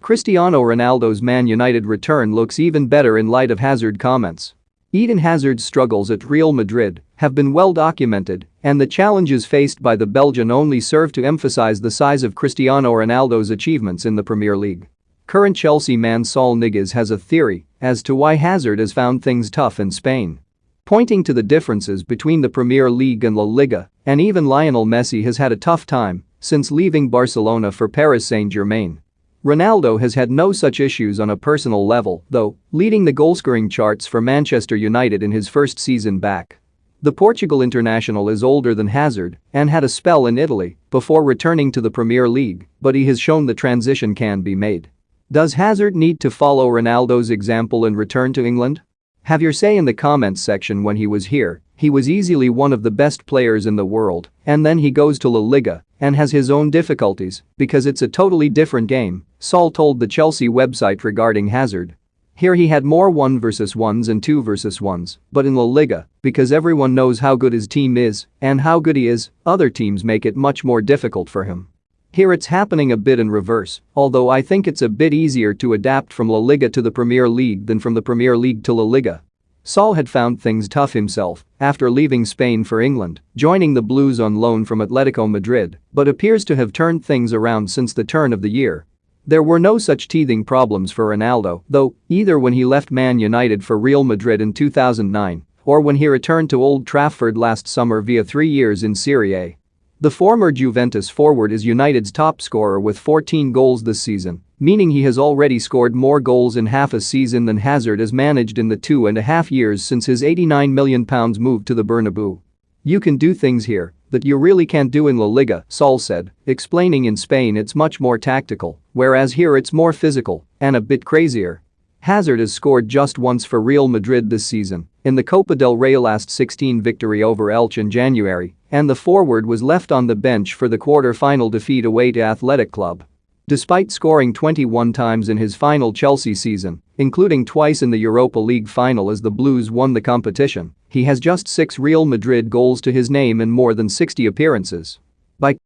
Cristiano Ronaldo's Man United return looks even better in light of Hazard comments. Eden Hazard's struggles at Real Madrid have been well documented, and the challenges faced by the Belgian only serve to emphasize the size of Cristiano Ronaldo's achievements in the Premier League. Current Chelsea man Saul Niguez has a theory as to why Hazard has found things tough in Spain. Pointing to the differences between the Premier League and La Liga, and even Lionel Messi has had a tough time since leaving Barcelona for Paris Saint-Germain. Ronaldo has had no such issues on a personal level, though, leading the goalscoring charts for Manchester United in his first season back. The Portugal international is older than Hazard and had a spell in Italy before returning to the Premier League, but he has shown the transition can be made. Does Hazard need to follow Ronaldo's example and return to England? Have your say in the comments section. When he was here, he was easily one of the best players in the world, and then he goes to La Liga and has his own difficulties because it's a totally different game, Saul told the Chelsea website regarding Hazard. Here he had more 1v1s and 2v1s, but in La Liga, because everyone knows how good his team is and how good he is, other teams make it much more difficult for him. Here it's happening a bit in reverse, although I think it's a bit easier to adapt from La Liga to the Premier League than from the Premier League to La Liga. Saul had found things tough himself after leaving Spain for England, joining the Blues on loan from Atletico Madrid, but appears to have turned things around since the turn of the year. There were no such teething problems for Ronaldo, though, either when he left Man United for Real Madrid in 2009 or when he returned to Old Trafford last summer via 3 years in Serie A. The former Juventus forward is United's top scorer with 14 goals this season, meaning he has already scored more goals in half a season than Hazard has managed in the 2.5 years since his £89 million move to the Bernabeu. You can do things here that you really can't do in La Liga, Saul said, explaining in Spain it's much more tactical, whereas here it's more physical and a bit crazier. Hazard has scored just once for Real Madrid this season, in the Copa del Rey last 16 victory over Elche in January, and the forward was left on the bench for the quarter-final defeat away to Athletic Club. Despite scoring 21 times in his final Chelsea season, including twice in the Europa League final as the Blues won the competition, he has just 6 Real Madrid goals to his name in more than 60 appearances.